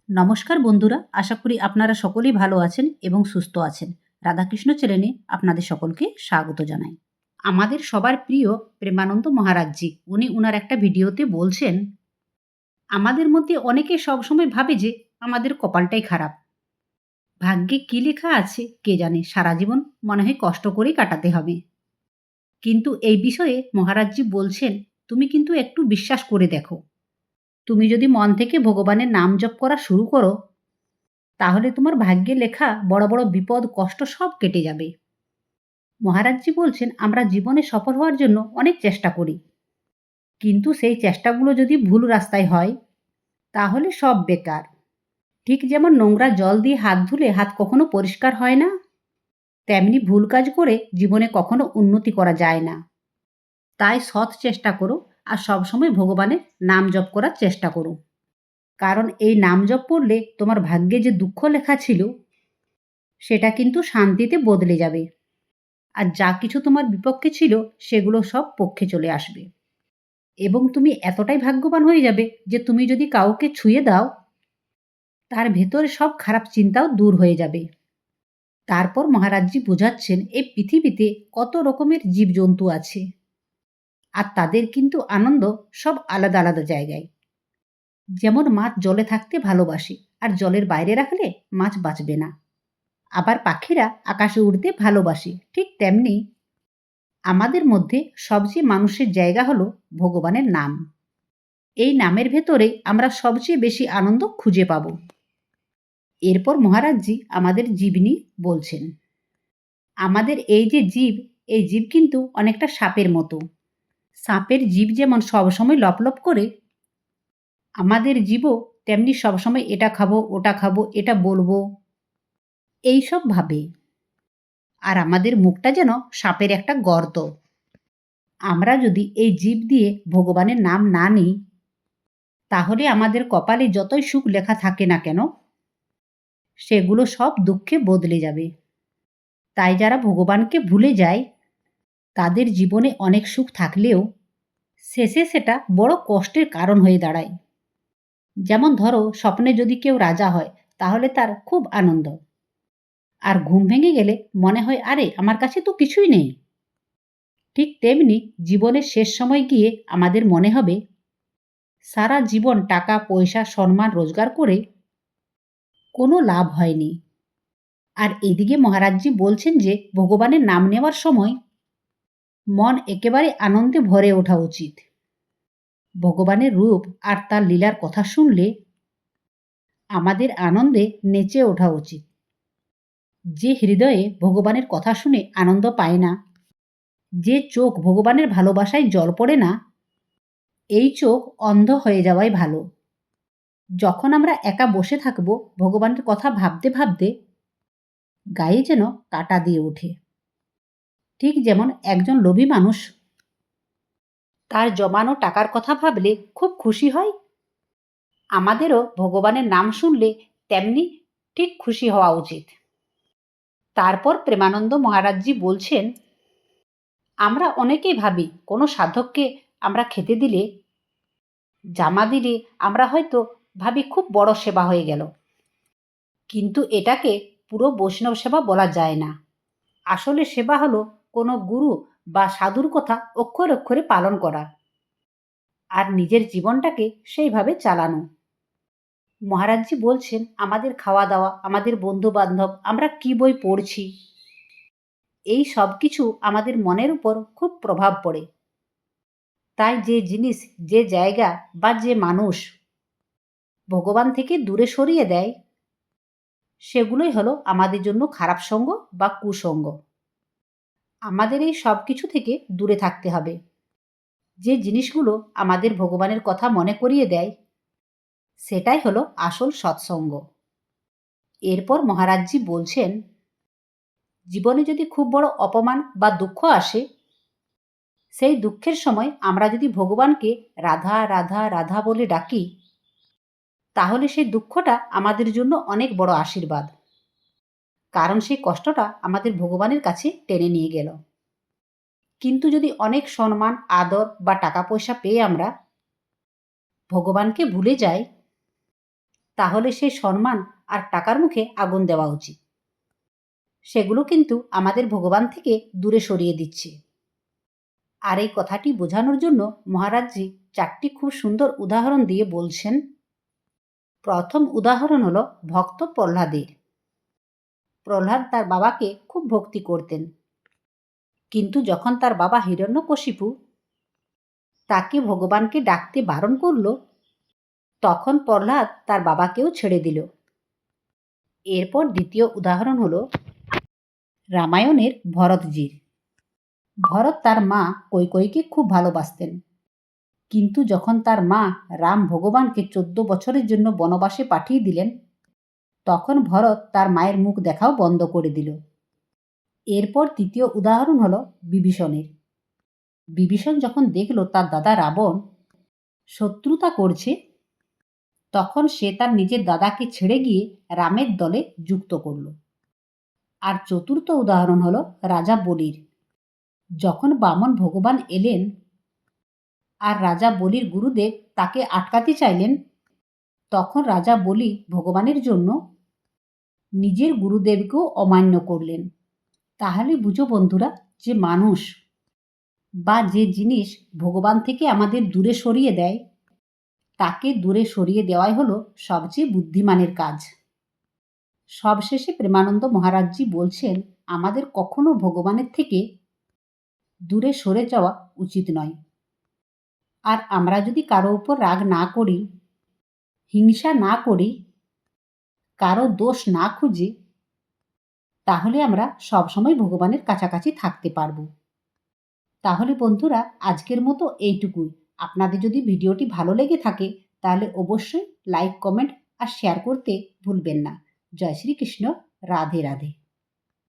নমস্কার বন্ধুরা, আশা করি আপনারা সকলেই ভালো আছেন এবং সুস্থ আছেন। রাধাকৃষ্ণ চ্যানেলে আপনাদের সকলকে স্বাগত জানাই। আমাদের সবার প্রিয় প্রেমানন্দ মহারাজজি উনি উনার একটা ভিডিওতে বলছেন, আমাদের মধ্যে অনেকে সবসময় ভাবে যে আমাদের কপালটাই খারাপ। ভাগ্যে কী লেখা আছে কে জানে, সারা জীবন মনে হয় কষ্ট করেই কাটাতে হবে। কিন্তু এই বিষয়ে মহারাজজি বলছেন, তুমি কিন্তু একটু বিশ্বাস করে দেখো। তুমি যদি মন থেকে ভগবানের নাম জপ করা শুরু করো, তাহলে তোমার ভাগ্যে লেখা বড় বড় বিপদ কষ্ট সব কেটে যাবে। মহারাজজি বলছেন, আমরা জীবনে সফল হওয়ার জন্য অনেক চেষ্টা করি, কিন্তু সেই চেষ্টাগুলো যদি ভুল রাস্তায় হয় তাহলে সব বেকার। ঠিক যেমন নোংরা জল দিয়ে হাত ধুলে হাত কখনো পরিষ্কার হয় না, তেমনি ভুল কাজ করে জীবনে কখনো উন্নতি করা যায় না। তাই সৎ চেষ্টা করো আর সবসময় ভগবানের নাম জপ করার চেষ্টা করো, কারণ এই নাম জপ পড়লে তোমার ভাগ্যে যে দুঃখ লেখা ছিল সেটা কিন্তু শান্তিতে বদলে যাবে, আর যা কিছু তোমার বিপক্ষে ছিল সেগুলো সব পক্ষে চলে আসবে এবং তুমি এতটাই ভাগ্যবান হয়ে যাবে যে তুমি যদি কাউকে ছুঁয়ে দাও তার ভেতরে সব খারাপ চিন্তাও দূর হয়ে যাবে। তারপর মহারাজজি বোঝাচ্ছেন, এই পৃথিবীতে কত রকমের জীবজন্তু আছে আর তাদের কিন্তু আনন্দ সব আলাদা আলাদা জায়গায়। যেমন মাছ জলে থাকতে ভালোবাসে আর জলের বাইরে রাখলে মাছ বাঁচবে না। আবার পাখিরা আকাশে উড়তে ভালোবাসে, ঠিক তেমনি আমাদের মধ্যে সবচেয়ে মানুষের জায়গা হলো ভগবানের নাম। এই নামের ভেতরে আমরা সবচেয়ে বেশি আনন্দ খুঁজে পাব। এরপর মহারাজজি আমাদের জীব নিয়ে বলছেন, আমাদের এই যে জীব, এই জীব কিন্তু অনেকটা সাপের মতো। সাপের জীব যেমন সবসময় লপলপ করে, আমাদের জীবও তেমনি সবসময় এটা খাবো ওটা খাবো এটা বলবো এইসব ভাবে। আর আমাদের মুখটা যেন সাপের একটা গর্ত। আমরা যদি এই জীব দিয়ে ভগবানের নাম না নিই, তাহলে আমাদের কপালে যতই সুখ লেখা থাকে না কেন সেগুলো সব দুঃখে বদলে যাবে। তাই যারা ভগবানকে ভুলে যায় তাদের জীবনে অনেক সুখ থাকলেও শেষে সেটা বড় কষ্টের কারণ হয়ে দাঁড়ায়। যেমন ধরো, স্বপ্নে যদি কেউ রাজা হয় তাহলে তার খুব আনন্দ, আর ঘুম ভেঙে গেলে মনে হয় আরে আমার কাছে তো কিছুই নেই। ঠিক তেমনি জীবনের শেষ সময় গিয়ে আমাদের মনে হবে সারা জীবন টাকা পয়সা সম্মান রোজগার করে কোনো লাভ হয়নি। আর এদিকে মহারাজজি বলছেন যে ভগবানের নাম নেওয়ার সময় মন একেবারে আনন্দে ভরে ওঠা উচিত। ভগবানের রূপ আর তার লীলার কথা শুনলে আমাদের আনন্দে নেচে ওঠা উচিত। যে হৃদয়ে ভগবানের কথা শুনে আনন্দ পায় না, যে চোখ ভগবানের ভালোবাসায় জল পড়ে না, এই চোখ অন্ধ হয়ে যাওয়াই ভালো। যখন আমরা একা বসে থাকব ভগবানের কথা ভাবতে ভাবতে গায়ে যেন কাঁটা দিয়ে ওঠে। ঠিক যেমন একজন লোভী মানুষ তার জমানো টাকার কথা ভাবলে খুব খুশি হয়, আমাদেরও ভগবানের নাম শুনলে তেমনি ঠিক খুশি হওয়া উচিত। তারপর প্রেমানন্দ মহারাজজি বলছেন, আমরা অনেকেই ভাবি কোনো সাধককে আমরা খেতে দিলে, জামা দিলে আমরা হয়তো ভাবি খুব বড় সেবা হয়ে গেল, কিন্তু এটাকে পুরো বৈষ্ণব সেবা বলা যায় না। আসলে সেবা হলো কোনো গুরু বা সাধুর কথা অক্ষরে অক্ষরে পালন করা আর নিজের জীবনটাকে সেইভাবে চালানো। মহারাজজি বলছেন, আমাদের খাওয়া দাওয়া, আমাদের বন্ধু বান্ধব, আমরা কি বই পড়ছি, এই সব কিছু আমাদের মনের উপর খুব প্রভাব পড়ে। তাই যে জিনিস, যে জায়গা বা যে মানুষ ভগবান থেকে দূরে সরিয়ে দেয় সেগুলোই হলো আমাদের জন্য খারাপ সঙ্গ বা কুসঙ্গ। আমাদের এই সব কিছু থেকে দূরে থাকতে হবে। যে জিনিসগুলো আমাদের ভগবানের কথা মনে করিয়ে দেয় সেটাই হলো আসল সৎসঙ্গ। এরপর মহারাজজি বলছেন, জীবনে যদি খুব বড় অপমান বা দুঃখ আসে, সেই দুঃখের সময় আমরা যদি ভগবানকে রাধা রাধা রাধা বলে ডাকি, তাহলে সেই দুঃখটা আমাদের জন্য অনেক বড় আশীর্বাদ, কারণ সেই কষ্টটা আমাদের ভগবানের কাছে টেনে নিয়ে গেল। কিন্তু যদি অনেক সম্মান আদর বা টাকা পয়সা পেয়ে আমরা ভগবানকে ভুলে যাই, তাহলে সেই সম্মান আর টাকার মুখে আগুন দেওয়া উচিত। সেগুলো কিন্তু আমাদের ভগবান থেকে দূরে সরিয়ে দিচ্ছে। আর এই কথাটি বোঝানোর জন্য মহারাজজি 4টি খুব সুন্দর উদাহরণ দিয়ে বলছেন। প্রথম উদাহরণ হলো ভক্ত প্রহ্লাদের। প্রহ্লাদ তার বাবাকে খুব ভক্তি করতেন, কিন্তু যখন তার বাবা হিরণ্যকশিপু তাকে ভগবানকে ডাকতে বারণ করল, তখন প্রহ্লাদ তার বাবাকেও ছেড়ে দিল। এরপর দ্বিতীয় উদাহরণ হলো রামায়ণের ভরতজির। ভরত তার মা কৈকেয়ীকে খুব ভালোবাসতেন, কিন্তু যখন তার মা রাম ভগবানকে 14 বছরের জন্য বনবাসে পাঠিয়ে দিলেন, তখন ভরত তার মায়ের মুখ দেখাও বন্ধ করে দিল। এরপর তৃতীয় উদাহরণ হলো বিভীষণের। বিভীষণ যখন দেখল তার দাদা রাবণ শত্রুতা করছে, তখন সে তার নিজের দাদাকে ছেড়ে গিয়ে রামের দলে যুক্ত করল। আর চতুর্থ উদাহরণ হলো রাজা বলির। যখন বামন ভগবান এলেন আর রাজা বলির গুরুদেব তাকে আটকাতে চাইলেন, তখন রাজা বলি ভগবানের জন্য নিজের গুরুদেবকেও অমান্য করলেন। তাহলে বুঝো বন্ধুরা, যে মানুষ বা যে জিনিস ভগবান থেকে আমাদের দূরে সরিয়ে দেয়, তাকে দূরে সরিয়ে দেওয়াই হলো সবচেয়ে বুদ্ধিমানের কাজ। সবশেষে প্রেমানন্দ মহারাজজি বলছেন, আমাদের কখনো ভগবানের থেকে দূরে সরে যাওয়া উচিত নয়। আর আমরা যদি কারো উপর রাগ না করি, হিংসা না করি, কারো দোষ না খুঁজি, তাহলে আমরা সবসময় ভগবানের কাছাকাছি থাকতে পারব। তাহলে বন্ধুরা, আজকের মতো এইটুকুই। আপনাদের যদি ভিডিওটি ভালো লেগে থাকে তাহলে অবশ্যই লাইক, কমেন্ট আর শেয়ার করতে ভুলবেন না। জয় শ্রীকৃষ্ণ। রাধে রাধে।